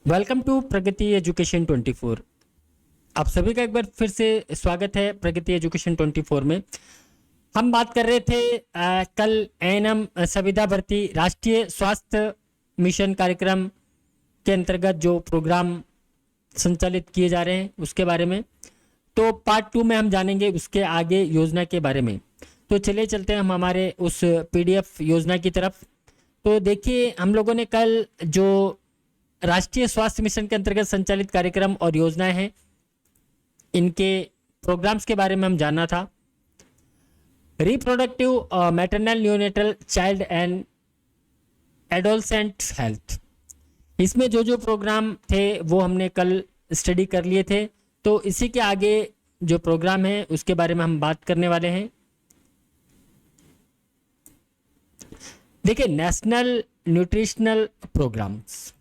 Welcome to Pragati education 24। आप सभी का एक बार फिर से स्वागत है प्रगति एजुकेशन 24 में। हम बात कर रहे थे कल एएनएम संविदा भर्ती राष्ट्रीय स्वास्थ्य मिशन कार्यक्रम के अंतर्गत जो प्रोग्राम संचालित किए जा रहे हैं उसके बारे में। तो पार्ट 2 में हम जानेंगे उसके आगे योजना के बारे में। तो चलिए चलते हैं हम हमारे उस पीडीएफ योजना की तरफ। तो देखिए, हम लोगों ने कल जो राष्ट्रीय स्वास्थ्य मिशन के अंतर्गत संचालित कार्यक्रम और योजनाएं हैं, इनके प्रोग्राम्स के बारे में हम जानना था। Reproductive maternal neonatal child and adolescent health, इसमें जो जो प्रोग्राम थे वो हमने कल स्टडी कर लिए थे। तो इसी के आगे जो प्रोग्राम है उसके बारे में हम बात करने वाले हैं। देखिए, नेशनल न्यूट्रिशनल प्रोग्राम्स,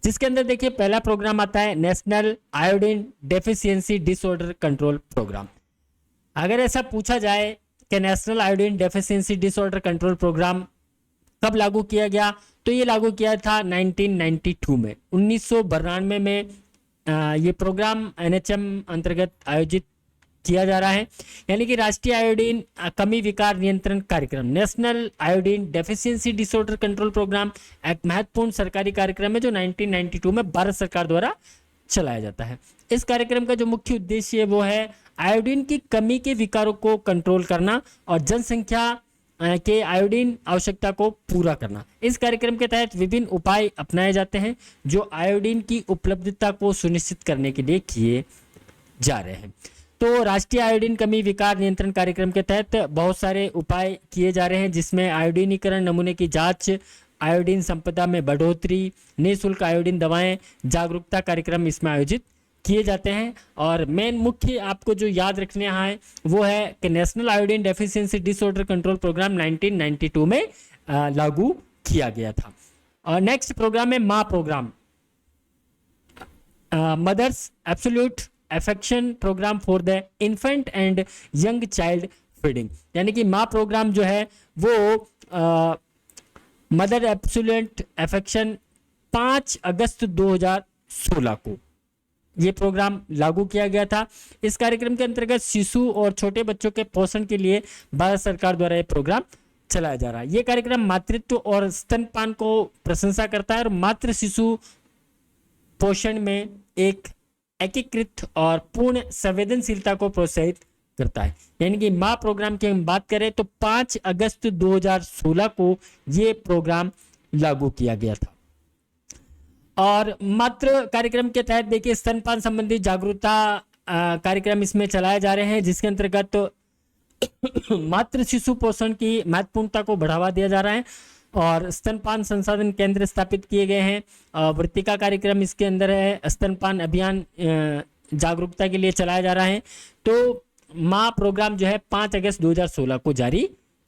जिसके अंदर देखिए पहला प्रोग्राम आता है national iodine deficiency disorder control programme. अगर ऐसा पूछा जाए कि national iodine deficiency disorder control programme कब लागू किया गया, तो ये लागू किया था 1992 में। 1992 में ये प्रोग्राम एनएचएम अंतर्गत आयोजित किया जा रहा है, यानी कि राष्ट्रीय आयोडीन कमी विकार नियंत्रण कार्यक्रम, national iodine deficiency disorder control programme एक महत्वपूर्ण सरकारी कार्यक्रम है जो 1992 में भारत सरकार द्वारा चलाया जाता है। इस कार्यक्रम का जो मुख्य उद्देश्य है वो है आयोडीन की कमी के विकारों को कंट्रोल करना और जनसंख्या के आयोडीन आवश्यकता को पूरा करना। इस कार्यक्रम के तहत विभिन्न उपाय अपनाए जाते हैं जो आयोडीन की उपलब्धता को सुनिश्चित करने के लिए किए जा रहे हैं। तो राष्ट्रीय आयोडीन कमी विकार नियंत्रण कार्यक्रम के तहत बहुत सारे उपाय किए जा रहे हैं, जिसमें आयोडीनीकरण नमूने की जांच, आयोडीन संपदा में बढ़ोतरी, निःशुल्क आयोडीन दवाएं, जागरूकता कार्यक्रम इसमें आयोजित किए जाते हैं। और मेन मुख्य आपको जो याद रखने यहाँ है वो है कि national iodine deficiency disorder control programme 1992 में लागू किया गया था। और नेक्स्ट प्रोग्राम है Maa programme, mothers absolute affection programme for the infant and young child feeding, यानी कि माँ प्रोग्राम जो है वो मदर एब्सोल्यूट अफेक्शन 5 अगस्त 2016 को ये प्रोग्राम लागू किया गया था। इस कार्यक्रम के अंतर्गत शिशु और छोटे बच्चों के पोषण के लिए भारत सरकार द्वारा ये प्रोग्राम चलाया जा रहा है। ये कार्यक्रम मातृत्व और स्तनपान को प्रशंसा करता है और मातृ शिशु पोषण में एक एकीकृत और पूर्ण संवेदनशीलता को प्रोत्साहित करता है। यानी कि माँ प्रोग्राम की हम बात करें तो 5 अगस्त 2016 को ये प्रोग्राम लागू किया गया था। और मातृ कार्यक्रम के तहत देखिए स्तनपान संबंधी जागरूकता कार्यक्रम इसमें चलाए जा रहे हैं, जिसके अंतर्गत मातृ शिशु पोषण की महत्वपूर्णता को बढ़ावा दिया जा रहा है और स्तनपान संसाधन केंद्र स्थापित किए गए हैं। वृत्तिका कार्यक्रम इसके अंदर है, स्तनपान अभियान जागरूकता के लिए चलाया जा रहा है। तो माँ प्रोग्राम जो है 5 अगस्त 2016 को जारी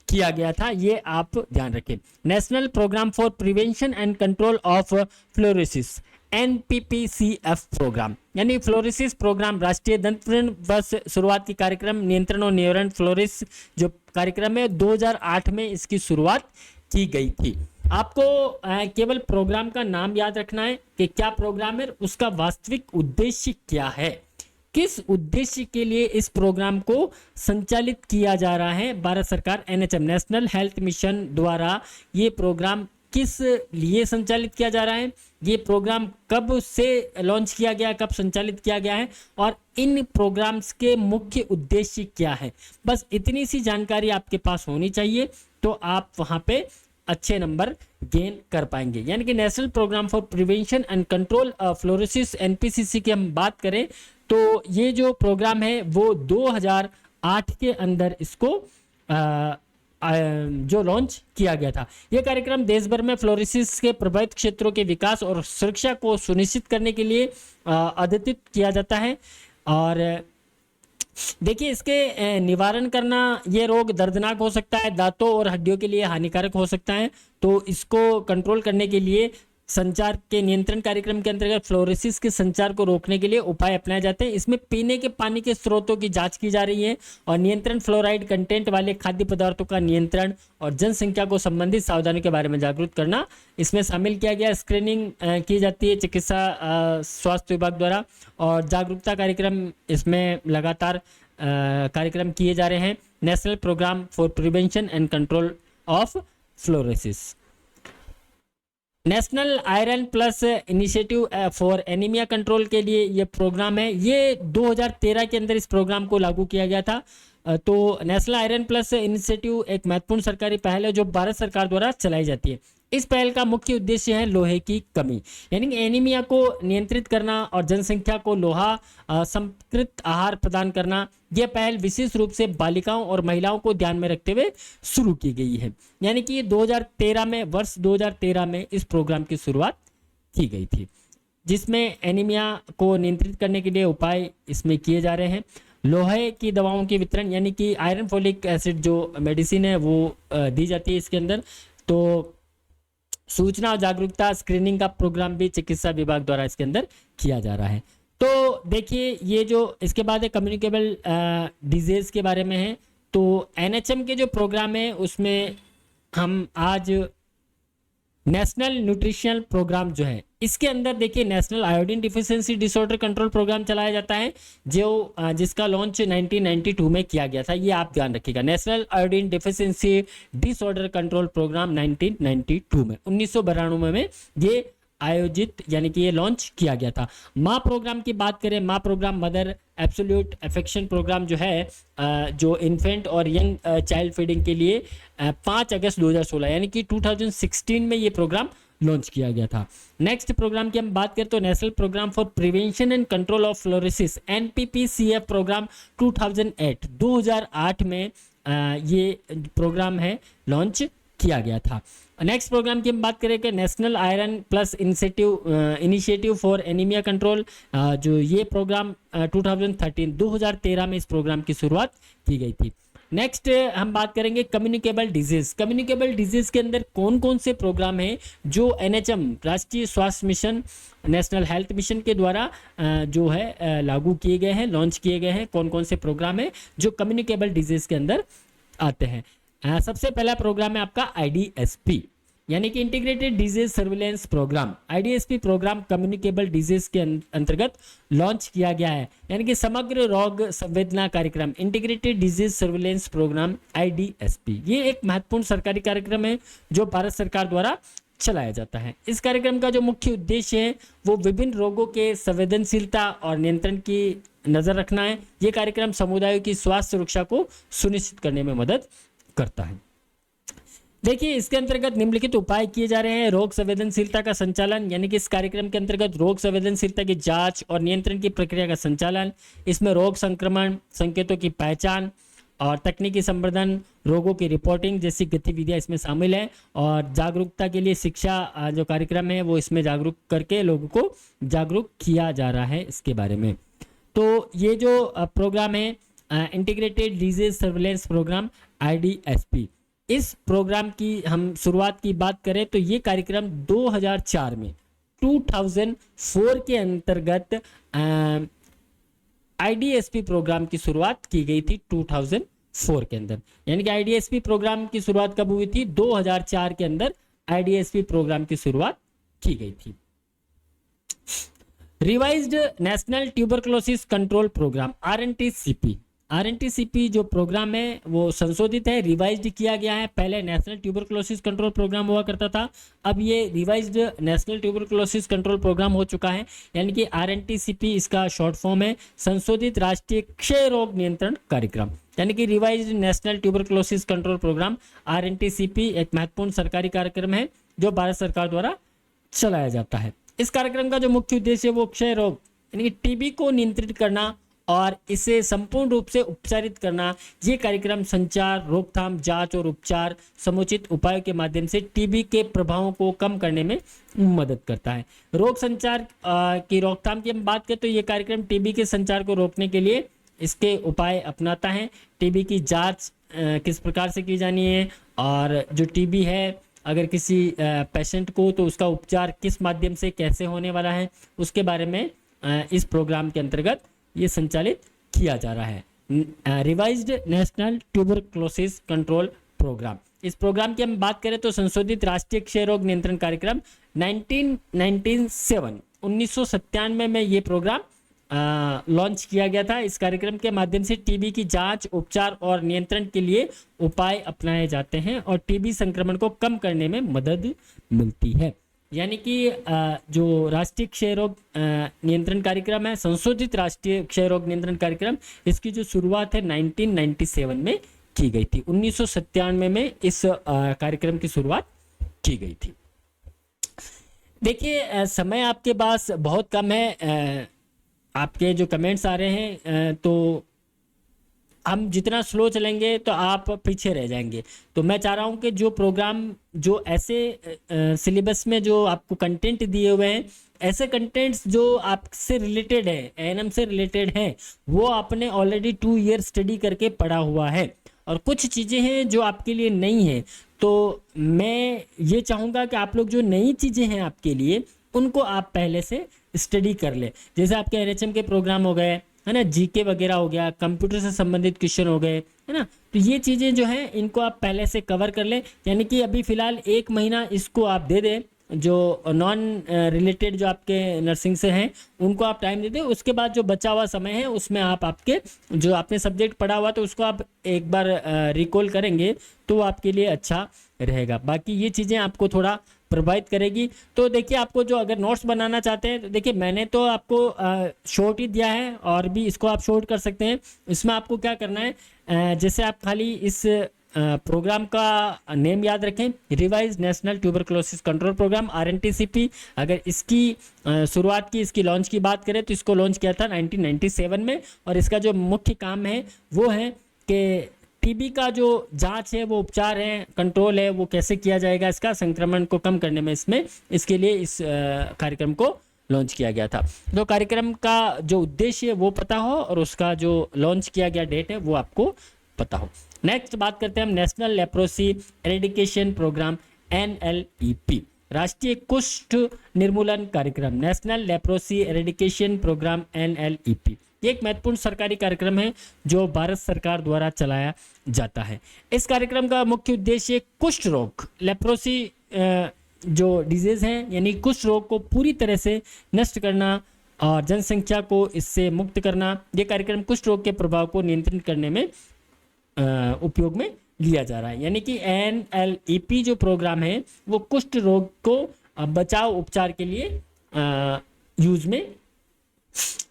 किया गया था, ये आप ध्यान रखें। National programme for prevention and control of fluorosis NPPCF programme, यानी फ्लोरोसिस प्रोग्राम राष्ट्रीय दंतवृण वर्ष शुरुआत की कार्यक्रम नियंत्रण और निवारण फ्लोरिस जो कार्यक्रम है 2008 में इसकी शुरुआत की गई थी। आपको केवल प्रोग्राम का नाम याद रखना है कि क्या प्रोग्राम है, उसका वास्तविक उद्देश्य क्या है, किस उद्देश्य के लिए इस प्रोग्राम को संचालित किया जा रहा है। भारत सरकार NHM नेशनल हेल्थ मिशन द्वारा ये प्रोग्राम किस लिए संचालित किया जा रहा है, ये प्रोग्राम कब से लॉन्च किया गया, कब संचालित किया गया है और इन प्रोग्राम्स के मुख्य उद्देश्य क्या है। बस इतनी सी जानकारी आपके पास होनी चाहिए तो आप वहां पे अच्छे नंबर गेन कर पाएंगे। यानी कि national programme for prevention and control fluorosis NPCC की हम बात करें तो ये जो प्रोग्राम है वो 2008 के अंदर इसको जो लॉन्च किया गया था। यह कार्यक्रम देश भर में फ्लोरोसिस के प्रभावित क्षेत्रों के विकास और सुरक्षा को सुनिश्चित करने के लिए अद्यतित किया जाता है। और देखिए, इसके निवारण करना, ये रोग दर्दनाक हो सकता है, दांतों और हड्डियों के लिए हानिकारक हो सकता है। तो इसको कंट्रोल करने के लिए संचार के नियंत्रण कार्यक्रम के अंतर्गत फ्लोरोसिस के संचार को रोकने के लिए उपाय अपनाए जाते हैं। इसमें पीने के पानी के स्रोतों की जांच की जा रही है और नियंत्रण, फ्लोराइड कंटेंट वाले खाद्य पदार्थों का नियंत्रण और जनसंख्या को संबंधित सावधानी के बारे में जागरूक करना इसमें शामिल किया गया। स्क्रीनिंग की जाती है चिकित्सा स्वास्थ्य विभाग द्वारा और जागरूकता कार्यक्रम इसमें लगातार कार्यक्रम किए जा रहे हैं। National programme for prevention and control of fluorosis, national iron plus initiative for anaemia control के लिए ये प्रोग्राम है। ये 2013 के अंदर इस प्रोग्राम को लागू किया गया था। तो नेशनल आयरन प्लस इनिशिएटिव एक महत्वपूर्ण सरकारी पहल है जो भारत सरकार द्वारा चलाई जाती है। इस पहल का मुख्य उद्देश्य है लोहे की कमी यानी कि एनीमिया को नियंत्रित करना और जनसंख्या को लोहा समकृत आहार प्रदान करना। यह पहल विशेष रूप से बालिकाओं और महिलाओं को ध्यान में रखते हुए शुरू की गई है। यानी कि 2013 में, वर्ष 2013 में इस प्रोग्राम की शुरुआत की गई थी जिसमें एनीमिया को नियंत्रित करने के लिए उपाय इसमें किए जा रहे हैं। लोहे की दवाओं के वितरण यानी कि आयरन फोलिक एसिड जो मेडिसिन है वो दी जाती है इसके अंदर। तो सूचना और जागरूकता स्क्रीनिंग का प्रोग्राम भी चिकित्सा विभाग द्वारा इसके अंदर किया जा रहा है। तो देखिए ये जो इसके बाद है कम्युनिकेबल डिजीज के बारे में है। तो एनएचएम के जो प्रोग्राम है उसमें हम आज नेशनल न्यूट्रिशनल प्रोग्राम जो है इसके अंदर देखिए national iodine deficiency disorder control programme चलाया जाता है जो जिसका लॉन्च 1992 में किया गया था। ये आप ध्यान रखिएगा, national iodine deficiency disorder control programme 1992 में 1992 में ये आयोजित यानी कि ये लॉन्च किया गया था। माँ प्रोग्राम की बात करें, Maa programme mother absolute affection programme जो है जो इन्फेंट और यंग चाइल्ड फीडिंग के लिए 5 अगस्त 2016 यानी कि 2016 में ये प्रोग्राम लॉन्च किया गया था। नेक्स्ट प्रोग्राम की हम बात करें तो national programme for prevention and control of fluorosis NPPCF programme 2008 में ये प्रोग्राम है लॉन्च किया गया था। नेक्स्ट प्रोग्राम की हम बात करें कि national iron plus initiative for anaemia control जो ये प्रोग्राम 2013 में इस प्रोग्राम की शुरुआत की गई थी। नेक्स्ट हम बात करेंगे कम्युनिकेबल डिजीज। कम्युनिकेबल डिजीज के अंदर कौन कौन से प्रोग्राम हैं जो NHM राष्ट्रीय स्वास्थ्य मिशन, नेशनल हेल्थ मिशन के द्वारा जो है लागू किए गए हैं, लॉन्च किए गए हैं। कौन कौन से प्रोग्राम हैं जो कम्युनिकेबल डिजीज के अंदर आते हैं। सबसे पहला प्रोग्राम है आपका IDSP यानी कि integrated disease surveillance programme. IDSP programme communicable disease के अंतर्गत लॉन्च किया गया है यानी कि समग्र रोग संवेदना कार्यक्रम, integrated disease surveillance programme IDSP। ये एक महत्वपूर्ण सरकारी कार्यक्रम है जो भारत सरकार द्वारा चलाया जाता है। इस कार्यक्रम का जो मुख्य उद्देश्य है वो विभिन्न रोगों के संवेदनशीलता और नियंत्रण की नजर रखना है। ये कार्यक्रम समुदायों की स्वास्थ्य सुरक्षा को सुनिश्चित करने में मदद करता है। देखिए इसके अंतर्गत निम्नलिखित उपाय किए जा रहे हैं। रोग संवेदनशीलता का संचालन यानी कि इस कार्यक्रम के अंतर्गत रोग संवेदनशीलता की जांच और नियंत्रण की प्रक्रिया का संचालन, इसमें रोग संक्रमण संकेतों की पहचान और तकनीकी संवर्धन, रोगों की रिपोर्टिंग जैसी गतिविधियां इसमें शामिल है और जागरूकता के लिए शिक्षा जो कार्यक्रम है वो इसमें जागरूक करके लोगों को जागरूक किया जा रहा है इसके बारे में। तो ये जो प्रोग्राम है integrated disease surveillance programme IDSP, इस प्रोग्राम की हम शुरुआत की बात करें तो ये कार्यक्रम 2004 में 2004 के अंतर्गत IDSP प्रोग्राम की शुरुआत की गई थी 2004 के अंदर। यानी कि IDSP प्रोग्राम की शुरुआत कब हुई थी? 2004 के अंदर IDSP प्रोग्राम की शुरुआत की गई थी। Revised national tuberculosis control programme RNTCP जो प्रोग्राम है वो संशोधित है, रिवाइज्ड किया गया है। पहले नेशनल ट्यूबरकुलोसिस कंट्रोल प्रोग्राम हुआ करता था, अब ये revised national tuberculosis control programme हो चुका है। यानी कि RNTCP इसका शॉर्ट फॉर्म है, संशोधित राष्ट्रीय क्षय रोग नियंत्रण कार्यक्रम। यानी कि revised national tuberculosis control programme RNTCP एक महत्वपूर्ण सरकारी कार्यक्रम है जो भारत सरकार द्वारा चलाया जाता है। इस कार्यक्रम का जो मुख्य उद्देश्य है वो क्षय रोग यानी कि TB को नियंत्रित करना और इसे संपूर्ण रूप से उपचारित करना। ये कार्यक्रम संचार, रोकथाम, जांच और उपचार समुचित उपायों के माध्यम से TB के प्रभावों को कम करने में मदद करता है। रोग संचार की रोकथाम की हम बात करें तो ये कार्यक्रम TB के संचार को रोकने के लिए इसके उपाय अपनाता है। TB की जांच किस प्रकार से की जानी है और जो TB है अगर किसी पेशेंट को, तो उसका उपचार किस माध्यम से कैसे होने वाला है, उसके बारे में इस प्रोग्राम के अंतर्गत ये संचालित किया जा रहा है। Revised national tuberculosis control programme, इस प्रोग्राम की हम बात करें तो संशोधित राष्ट्रीय क्षय रोग नियंत्रण कार्यक्रम 1997 में ये प्रोग्राम लॉन्च किया गया था। इस कार्यक्रम के माध्यम से टीबी की जांच, उपचार और नियंत्रण के लिए उपाय अपनाए जाते हैं और टीबी संक्रमण को कम करने में मदद मिलती है। यानी कि जो राष्ट्रीय क्षय रोग नियंत्रण कार्यक्रम है, संशोधित राष्ट्रीय क्षय रोग नियंत्रण कार्यक्रम, इसकी जो शुरुआत है 1997 में की गई थी। 1997 में इस कार्यक्रम की शुरुआत की गई थी। देखिए समय आपके पास बहुत कम है, आपके जो कमेंट्स आ रहे हैं तो हम जितना स्लो चलेंगे तो आप पीछे रह जाएंगे। तो मैं चाह रहा हूं कि जो प्रोग्राम, जो ऐसे सिलेबस में जो आपको कंटेंट दिए हुए हैं, ऐसे कंटेंट्स जो आपसे रिलेटेड है, एएनएम से रिलेटेड हैं, वो आपने ऑलरेडी 2 ईयर स्टडी करके पढ़ा हुआ है, और कुछ चीज़ें हैं जो आपके लिए नई हैं। तो मैं ये चाहूँगा कि आप लोग जो नई चीज़ें हैं आपके लिए, उनको आप पहले से स्टडी कर ले। जैसे आपके एनएचएम के प्रोग्राम हो गए, है ना, जीके वगैरह हो गया, कंप्यूटर से संबंधित क्वेश्चन हो गए, है ना। तो ये चीज़ें जो हैं इनको आप पहले से कवर कर लें। यानी कि अभी फ़िलहाल 1 महीना इसको आप दे दें, जो नॉन रिलेटेड जो आपके नर्सिंग से हैं उनको आप टाइम दे दें। उसके बाद जो बचा हुआ समय है उसमें आप आपके जो आपने सब्जेक्ट पढ़ा हुआ तो उसको आप एक बार रिकॉल करेंगे तो आपके लिए अच्छा रहेगा। बाकी ये चीज़ें आपको थोड़ा प्रभावित करेगी। तो देखिए, आपको जो अगर नोट्स बनाना चाहते हैं तो देखिए, मैंने तो आपको शॉर्ट ही दिया है, और भी इसको आप शॉर्ट कर सकते हैं। इसमें आपको क्या करना है, जैसे आप खाली इस प्रोग्राम का नेम याद रखें, revise national tuberculosis control programme, RNTCP। अगर इसकी शुरुआत की, इसकी लॉन्च की बात करें तो इसको लॉन्च किया था 1997 में, और इसका जो मुख्य काम है वो है कि टीबी का जो जांच है, वो उपचार है, कंट्रोल है, वो कैसे किया जाएगा, इसका संक्रमण को कम करने में इसमें, इसके लिए इस कार्यक्रम को लॉन्च किया गया था। तो कार्यक्रम का जो उद्देश्य है वो पता हो, और उसका जो लॉन्च किया गया डेट है वो आपको पता हो। नेक्स्ट बात करते हैं हम national leprosy eradication programme, NLEP, राष्ट्रीय कुष्ठ निर्मूलन कार्यक्रम, national leprosy eradication programme, NLEP। ये एक महत्वपूर्ण सरकारी कार्यक्रम है जो भारत सरकार द्वारा चलाया जाता है। इस कार्यक्रम का मुख्य उद्देश्य कुष्ठ रोग, लेप्रोसी जो डिजीज है, यानी कुष्ठ रोग को पूरी तरह से नष्ट करना और जनसंख्या को इससे मुक्त करना। ये कार्यक्रम कुष्ठ रोग के प्रभाव को नियंत्रित करने में उपयोग में लिया जा रहा है। यानी कि NLEP जो प्रोग्राम है वो कुष्ठ रोग को बचाव उपचार के लिए यूज में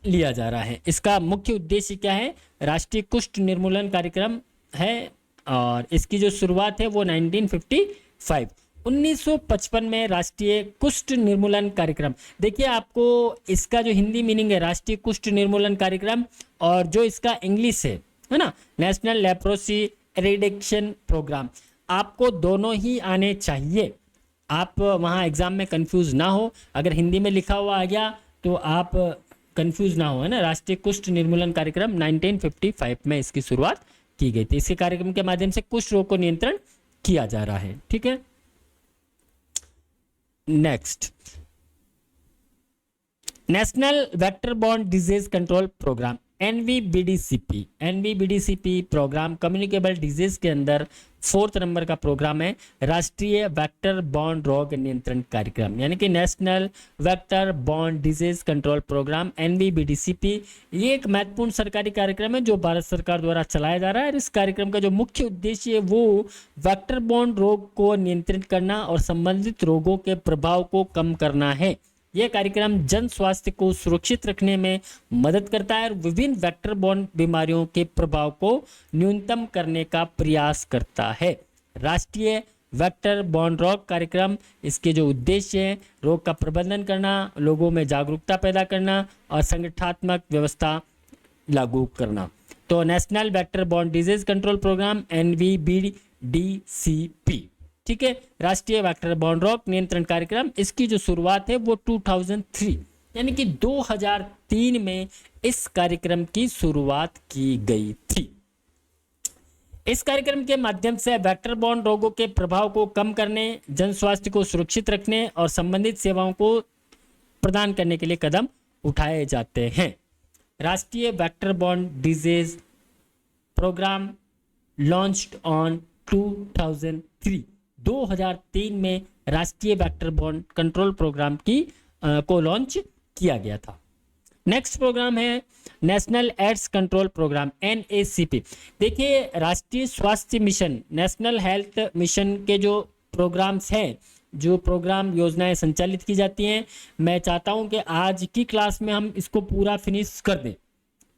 लिया जा रहा है। इसका मुख्य उद्देश्य क्या है, राष्ट्रीय कुष्ठ निर्मूलन कार्यक्रम है, और इसकी जो शुरुआत है वो 1955 में राष्ट्रीय कुष्ठ निर्मूलन कार्यक्रम। देखिए, आपको इसका जो हिंदी मीनिंग है राष्ट्रीय कुष्ठ निर्मूलन कार्यक्रम, और जो इसका इंग्लिश है ना, नेशनल लेप्रोसी एरेडिकेशन प्रोग्राम, आपको दोनों ही आने चाहिए। आप वहाँ एग्जाम में कंफ्यूज ना हो, अगर हिंदी में लिखा हुआ आ गया तो आप कंफ्यूज ना हो, है ना। राष्ट्रीय कुष्ठ निर्मूलन कार्यक्रम 1955 में इसकी शुरुआत की गई थी। इसके कार्यक्रम के माध्यम से कुष्ठ रोग को नियंत्रण किया जा रहा है। ठीक है, next, national vector borne disease control programme, NVBDCP programme communicable disease के अंदर 4th नंबर का प्रोग्राम है, राष्ट्रीय वेक्टर बॉर्न रोग नियंत्रण कार्यक्रम, यानी कि national vector borne disease control programme, NVBDCP। ये एक महत्वपूर्ण सरकारी कार्यक्रम है जो भारत सरकार द्वारा चलाया जा रहा है। इस कार्यक्रम का जो मुख्य उद्देश्य है वो वेक्टर बॉर्न रोग को नियंत्रित करना और संबंधित रोगों के प्रभाव को कम करना है। यह कार्यक्रम जन स्वास्थ्य को सुरक्षित रखने में मदद करता है और विभिन्न वेक्टर बॉर्न बीमारियों के प्रभाव को न्यूनतम करने का प्रयास करता है। राष्ट्रीय वेक्टर बॉर्न रोग कार्यक्रम, इसके जो उद्देश्य है, रोग का प्रबंधन करना, लोगों में जागरूकता पैदा करना और संगठनात्मक व्यवस्था लागू करना। तो national vector borne disease control programme, NVBDCP, ठीक है, राष्ट्रीय वेक्टर बॉर्न रोग नियंत्रण कार्यक्रम, इसकी जो शुरुआत है वो 2003 यानी कि 2003 में इस कार्यक्रम की शुरुआत की गई थी। इस कार्यक्रम के माध्यम से वेक्टर बॉर्न रोगों के प्रभाव को कम करने, जन स्वास्थ्य को सुरक्षित रखने और संबंधित सेवाओं को प्रदान करने के लिए कदम उठाए जाते हैं। राष्ट्रीय vector borne disease programme launched on 2003 में राष्ट्रीय वेक्टर बॉर्न कंट्रोल प्रोग्राम को लॉन्च किया गया था। नेक्स्ट प्रोग्राम है national AIDS control programme NACP। देखिए, राष्ट्रीय स्वास्थ्य मिशन, नेशनल हेल्थ मिशन के जो प्रोग्राम्स हैं, जो प्रोग्राम योजनाएं संचालित की जाती हैं, मैं चाहता हूं कि आज की क्लास में हम इसको पूरा फिनिश कर दें,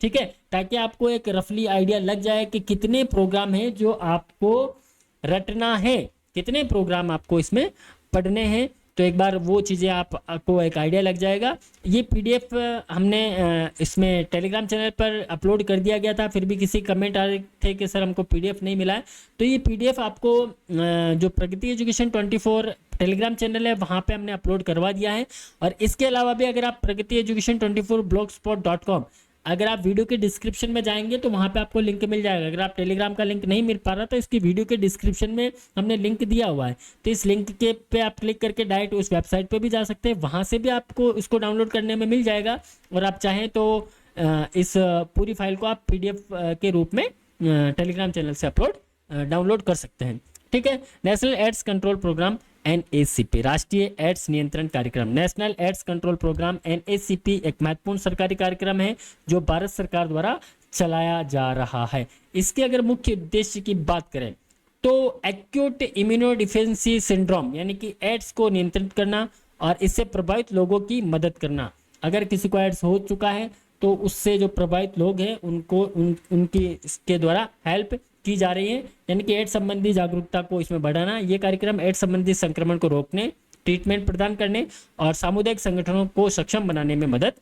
ठीक है, ताकि आपको एक रफली आइडिया लग जाए कि कितने प्रोग्राम हैं जो आपको रटना है, कितने प्रोग्राम आपको इसमें पढ़ने हैं। तो एक बार वो चीज़ें आपको एक आइडिया लग जाएगा। ये PDF हमने इसमें टेलीग्राम चैनल पर अपलोड कर दिया गया था, फिर भी किसी कमेंट आ रहे थे कि सर हमको PDF नहीं मिला है। तो ये PDF आपको जो प्रगति एजुकेशन 24 टेलीग्राम चैनल है वहाँ पे हमने अपलोड करवा दिया है। और इसके अलावा भी अगर आप प्रगति एजुकेशन 24 blogspot.com, अगर आप वीडियो के डिस्क्रिप्शन में जाएंगे तो वहाँ पे आपको लिंक मिल जाएगा। अगर आप टेलीग्राम का लिंक नहीं मिल पा रहा तो इसकी वीडियो के डिस्क्रिप्शन में हमने लिंक दिया हुआ है, तो इस लिंक के पे आप क्लिक करके डायरेक्ट उस वेबसाइट पे भी जा सकते हैं, वहाँ से भी आपको इसको डाउनलोड करने में मिल जाएगा। और आप चाहें तो इस पूरी फाइल को आप PDF के रूप में टेलीग्राम चैनल से डाउनलोड कर सकते हैं, ठीक है। National AIDS control programme NACP, राष्ट्रीय एड्स नियंत्रण कार्यक्रम। National AIDS control programme NACP एक महत्वपूर्ण सरकारी कार्यक्रम है जो भारत सरकार द्वारा चलाया जा रहा है। इसके अगर मुख्य उद्देश्य की बात करें तो एक्यूट इम्यूनोडिफिशियेंसी सिंड्रोम यानी कि एड्स को नियंत्रित करना और इससे प्रभावित लोगों की मदद करना। अगर किसी को एड्स हो चुका है तो उससे जो प्रभावित लोग हैं उनको उनकी इसके द्वारा हेल्प की जा रही है, यानी कि एड्स संबंधी जागरूकता को इसमें बढ़ाना। ये कार्यक्रम एड्स संबंधी संक्रमण को रोकने, ट्रीटमेंट प्रदान करने और सामुदायिक संगठनों को सक्षम बनाने में मदद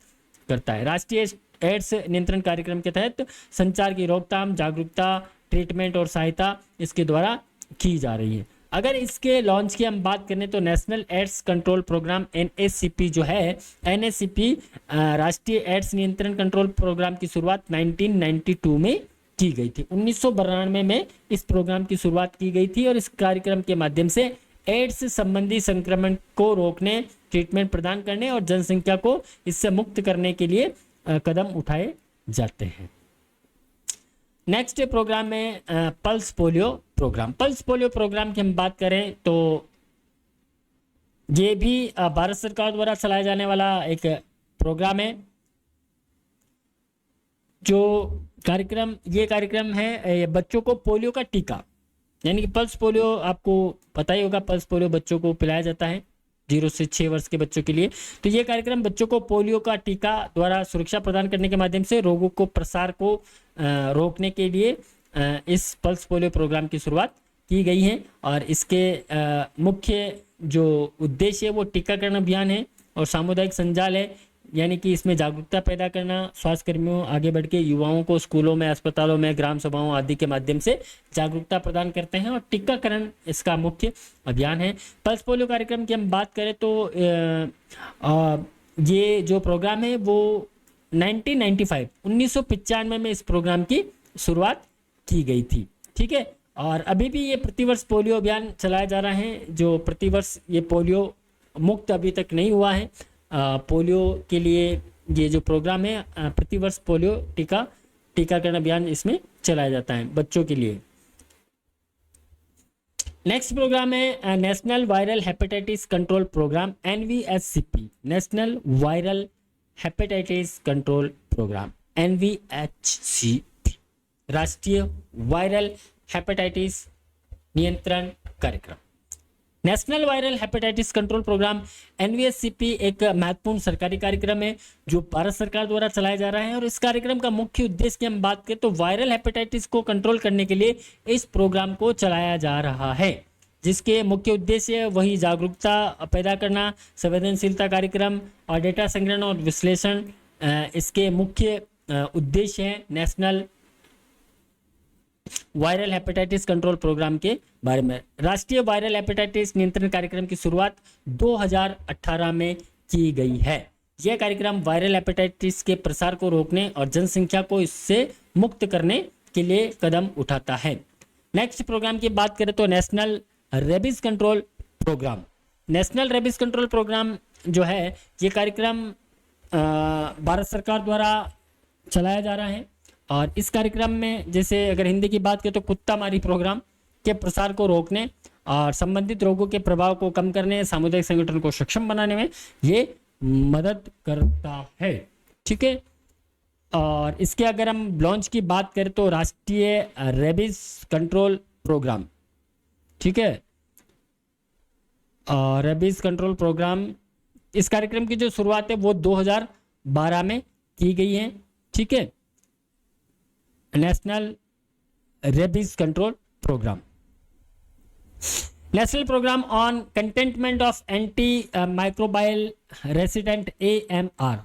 करता है। राष्ट्रीय एड्स नियंत्रण कार्यक्रम के तहत संचार की रोकथाम, जागरूकता, ट्रीटमेंट और सहायता इसके द्वारा की जा रही है। अगर इसके लॉन्च की हम बात करें तो national AIDS control programme NACP जो है, NACP राष्ट्रीय एड्स नियंत्रण कंट्रोल प्रोग्राम की शुरुआत 1992 में की गई थी। 1992 में इस प्रोग्राम की शुरुआत की गई थी और इस कार्यक्रम के माध्यम से एड्स संबंधी संक्रमण को रोकने, ट्रीटमेंट प्रदान करने और जनसंख्या को इससे मुक्त करने के लिए कदम उठाए जाते हैं। नेक्स्ट प्रोग्राम में pulse polio programme. Pulse polio programme की हम बात करें तो ये भी भारत सरकार द्वारा चलाया जाने वाला एक प्रोग्राम है। जो ये कार्यक्रम है बच्चों को पोलियो का टीका, यानी कि पल्स पोलियो, आपको पता ही होगा पल्स पोलियो बच्चों को पिलाया जाता है 0 से 6 वर्ष के बच्चों के लिए। तो ये कार्यक्रम बच्चों को पोलियो का टीका द्वारा सुरक्षा प्रदान करने के माध्यम से रोगों को प्रसार को रोकने के लिए इस पल्स पोलियो प्रोग्राम की शुरुआत की गई है। और इसके मुख्य जो उद्देश्य है वो टीकाकरण अभियान है और सामुदायिक संजाल है, यानी कि इसमें जागरूकता पैदा करना, स्वास्थ्य कर्मियों आगे बढ़ के युवाओं को स्कूलों में, अस्पतालों में, ग्राम सभाओं आदि के माध्यम से जागरूकता प्रदान करते हैं और टीकाकरण इसका मुख्य अभियान है। पल्स पोलियो कार्यक्रम की हम बात करें तो ये जो प्रोग्राम है वो 1995 में इस प्रोग्राम की शुरुआत की गई थी, ठीक है। और अभी भी ये प्रतिवर्ष पोलियो अभियान चलाया जा रहा है, जो प्रतिवर्ष ये पोलियो मुक्त अभी तक नहीं हुआ है। पोलियो के लिए ये जो प्रोग्राम है प्रतिवर्ष पोलियो टीकाकरण अभियान इसमें चलाया जाता है बच्चों के लिए। नेक्स्ट प्रोग्राम है national viral hepatitis control programme NVHCP, national viral hepatitis control programme NVHCP, राष्ट्रीय वायरल हेपेटाइटिस नियंत्रण कार्यक्रम। National viral hepatitis control programme NVHCP एक महत्वपूर्ण सरकारी कार्यक्रम है जो भारत सरकार द्वारा चलाया जा रहा है। और इस कार्यक्रम का मुख्य उद्देश्य की हम बात करें तो वायरल हेपेटाइटिस को कंट्रोल करने के लिए इस प्रोग्राम को चलाया जा रहा है, जिसके मुख्य उद्देश्य वही जागरूकता पैदा करना, संवेदनशीलता कार्यक्रम और डेटा संग्रहण और विश्लेषण इसके मुख्य उद्देश्य है। National viral hepatitis control programme के बारे में राष्ट्रीय वायरल हेपेटाइटिस नियंत्रण कार्यक्रम की शुरुआत 2018 में की गई है। यह कार्यक्रम वायरल हेपेटाइटिस के प्रसार को रोकने और जनसंख्या को इससे मुक्त करने के लिए कदम उठाता है। नेक्स्ट प्रोग्राम की बात करें तो national rabies control programme. National rabies control programme जो है ये कार्यक्रम भारत सरकार द्वारा चलाया जा रहा है। और इस कार्यक्रम में जैसे अगर हिंदी की बात करें तो कुत्ता मारी प्रोग्राम के प्रसार को रोकने और संबंधित रोगों के प्रभाव को कम करने, सामुदायिक संगठन को सक्षम बनाने में ये मदद करता है। ठीक है। और इसके अगर हम लॉन्च की बात करें तो राष्ट्रीय रेबीज कंट्रोल प्रोग्राम, ठीक है, और रेबीज कंट्रोल प्रोग्राम, इस कार्यक्रम की जो शुरुआत है वो 2012 में की गई है। ठीक है। National rabies control programme, national programme on containment of anti microbial resident AMR।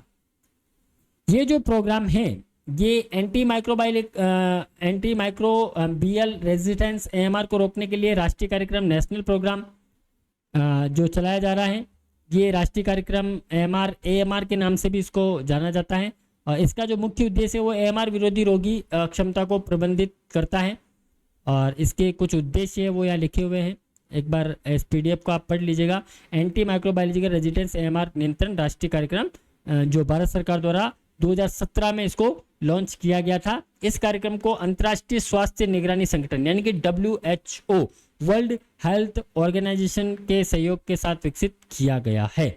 ये जो प्रोग्राम है ये एंटी माइक्रोबियल रेजिस्टेंस AMR को रोकने के लिए राष्ट्रीय कार्यक्रम नेशनल प्रोग्राम जो चलाया जा रहा है। ये राष्ट्रीय कार्यक्रम AMR के नाम से भी इसको जाना जाता है। और इसका जो मुख्य उद्देश्य है वो AMR विरोधी रोगी क्षमता को प्रबंधित करता है। और इसके कुछ उद्देश्य है वो यहाँ लिखे हुए हैं, एक बार इस PDF को आप पढ़ लीजिएगा। एंटी माइक्रोबायोलॉजिकल रेजिस्टेंस AMR नियंत्रण राष्ट्रीय कार्यक्रम जो भारत सरकार द्वारा 2017 में इसको लॉन्च किया गया था। इस कार्यक्रम को अंतर्राष्ट्रीय स्वास्थ्य निगरानी संगठन यानी कि WHO वर्ल्ड हेल्थ ऑर्गेनाइजेशन के सहयोग के साथ विकसित किया गया है।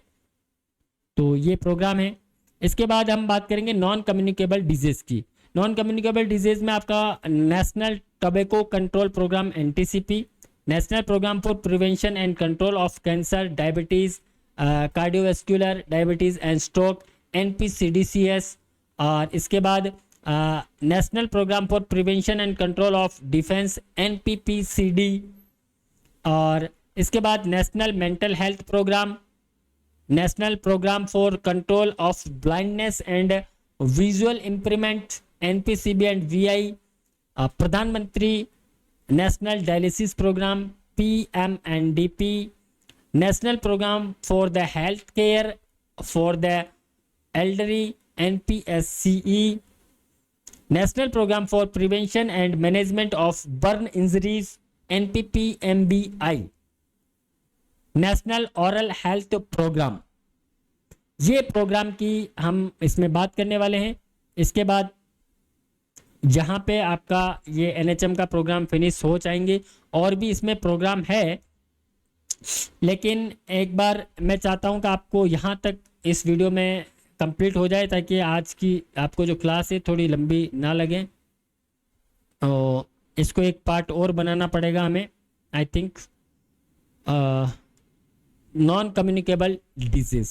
तो ये प्रोग्राम है। इसके बाद हम बात करेंगे नॉन कम्युनिकेबल डिजीज की। नॉन कम्युनिकेबल डिजीज में आपका national tobacco control programme NTCP, national programme for prevention and control of cancer, diabetes, cardiovascular diabetes and stroke NPCDCS। और इसके बाद national programme for prevention and control of deafness NPPCD। और इसके बाद national mental health programme, national programme for control of blindness and visual improvement NPCB and VI। प्रधानमंत्री national dialysis programme PMNDP, national programme for the health care for the elderly NPSCE, national programme for prevention and management of burn injuries NPPMBI, national oral health programme. ये programme की हम इसमें बात करने वाले हैं। इसके बाद जहाँ पे आपका ये NHM का प्रोग्राम फिनिश हो जाएंगे, और भी इसमें प्रोग्राम है, लेकिन एक बार मैं चाहता हूँ कि आपको यहाँ तक इस वीडियो में कंप्लीट हो जाए ताकि आज की आपको जो क्लास है थोड़ी लंबी ना लगे। तो इसको एक पार्ट और बनाना पड़ेगा हमें, I think, non communicable disease.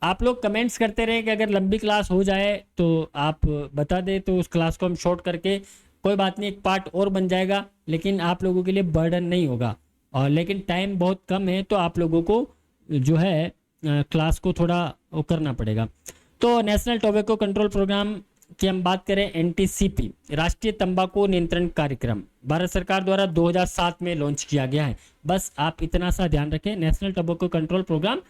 आप लोग कमेंट्स करते रहे कि अगर लंबी क्लास हो जाए तो आप बता दें, तो उस क्लास को हम शॉर्ट करके कोई बात नहीं एक पार्ट और बन जाएगा, लेकिन आप लोगों के लिए बर्डन नहीं होगा। और लेकिन टाइम बहुत कम है तो आप लोगों को जो है क्लास को थोड़ा वो करना पड़ेगा। तो नेशनल टोबैको कंट्रोल प्रोग्राम की हम बात करें, NTCP राष्ट्रीय तंबाकू नियंत्रण कार्यक्रम भारत सरकार द्वारा 2007 में लॉन्च किया गया है। बस आप इतना सा ध्यान रखें, national tobacco control programme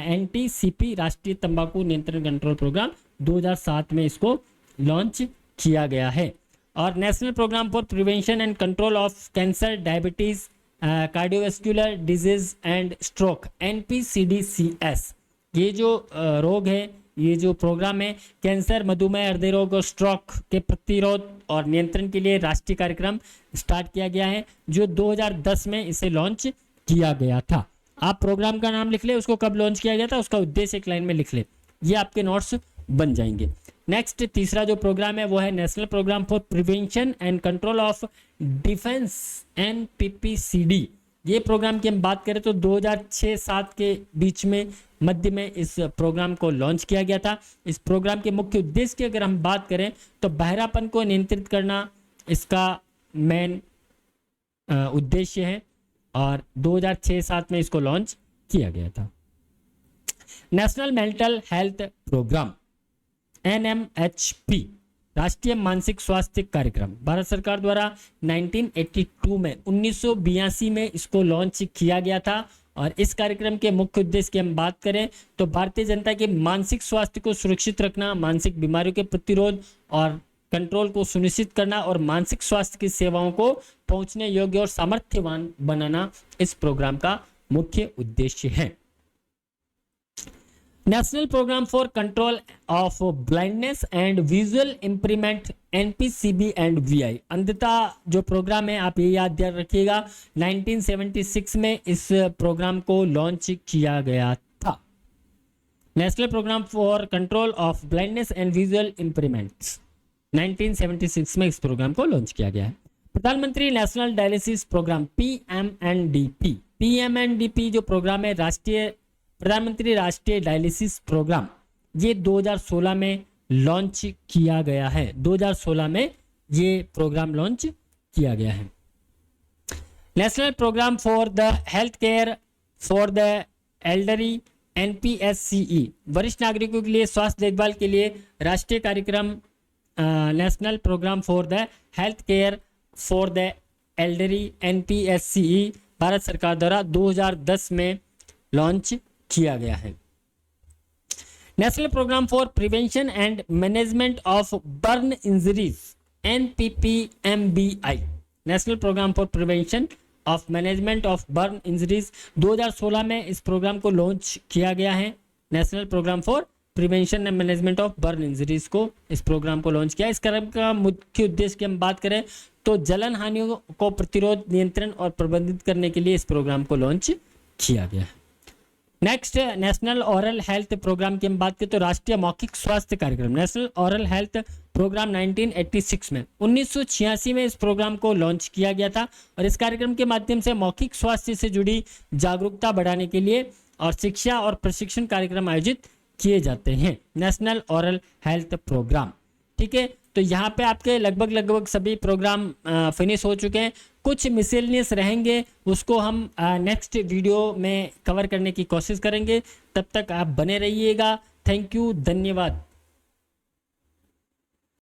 NTCP राष्ट्रीय तंबाकू नियंत्रण कंट्रोल प्रोग्राम 2007 में इसको लॉन्च किया गया है। और national programme for prevention and control of cancer, diabetes, cardiovascular disease and stroke NPCDCS, ये जो रोग है, ये जो प्रोग्राम है, कैंसर, मधुमेह, हृदय रोग और स्ट्रोक के प्रतिरोध और नियंत्रण के लिए राष्ट्रीय कार्यक्रम स्टार्ट किया गया है, जो 2010 में इसे लॉन्च किया गया था। आप प्रोग्राम का नाम लिख ले, उसको कब लॉन्च किया गया था, उसका उद्देश्य एक लाइन में लिख ले, ये आपके नोट्स बन जाएंगे। नेक्स्ट तीसरा जो प्रोग्राम है वो है national programme for prevention and control of deafness NPPCD। ये प्रोग्राम की हम बात करें तो 2006-07 के बीच में मध्य में इस प्रोग्राम को लॉन्च किया गया था। इस प्रोग्राम के मुख्य उद्देश्य की अगर हम बात करें तो बहरापन को नियंत्रित करना इसका मेन उद्देश्य है, और 2006-07 में इसको लॉन्च किया गया था। National mental health programme NMHP राष्ट्रीय मानसिक स्वास्थ्य कार्यक्रम भारत सरकार द्वारा 1982 में इसको लॉन्च किया गया था। और इस कार्यक्रम के मुख्य उद्देश्य की हम बात करें तो भारतीय जनता के मानसिक स्वास्थ्य को सुरक्षित रखना, मानसिक बीमारियों के प्रतिरोध और कंट्रोल को सुनिश्चित करना और मानसिक स्वास्थ्य की सेवाओं को पहुंचने योग्य और सामर्थ्यवान बनाना इस प्रोग्राम का मुख्य उद्देश्य है। National programme for control of blindness and visual improvement NPCB and VI, अंधता जो प्रोग्राम है आप ये याद रखिएगा 1976 में इस प्रोग्राम को लॉन्च किया गया था। National programme for control of blindness and visual improvements 1976 में इस प्रोग्राम को लॉन्च किया गया है। प्रधानमंत्री national dialysis programme PMNDP, PMNDP जो प्रोग्राम है प्रधानमंत्री राष्ट्रीय डायलिसिस प्रोग्राम, ये 2016 में लॉन्च किया गया है। 2016 में ये प्रोग्राम लॉन्च किया गया है। National programme for the health care for the elderly NPSCE, वरिष्ठ नागरिकों के लिए स्वास्थ्य देखभाल के लिए राष्ट्रीय कार्यक्रम national programme for the health care for the elderly NPSCE Bharat सरकार द्वारा 2010 में लॉन्च किया गया है। National programme for prevention and management of burn injuries NPPMBI, national programme for prevention of management of burn injuries 2016 में इस प्रोग्राम को launch किया गया है। National programme for prevention and management of burn injuries को इस प्रोग्राम को launch किया। इस कार्यक्रम का मुख्य उद्देश्य की हम बात करें तो जलन हानियों को प्रतिरोध, नियंत्रण और प्रबंधित करने के लिए इस प्रोग्राम को लॉन्च किया गया है। Next, national oral health programme की हम बात करें तो राष्ट्रीय मौखिक स्वास्थ्य कार्यक्रम नेशनल ओरल हेल्थ प्रोग्राम 1986 में 1986 में इस प्रोग्राम को लॉन्च किया गया था और इस कार्यक्रम के माध्यम से मौखिक स्वास्थ्य से जुड़ी जागरूकता बढ़ाने के लिए और शिक्षा और प्रशिक्षण कार्यक्रम आयोजित किए जाते हैं। नेशनल ओरल हेल्थ प्रोग्राम, ठीक है। तो यहाँ पे आपके लगभग सभी प्रोग्राम फिनिश हो चुके हैं। कुछ मिसलेनियस रहेंगे, उसको हम नेक्स्ट वीडियो में कवर करने की कोशिश करेंगे। तब तक आप बने रहिएगा। थैंक यू, धन्यवाद।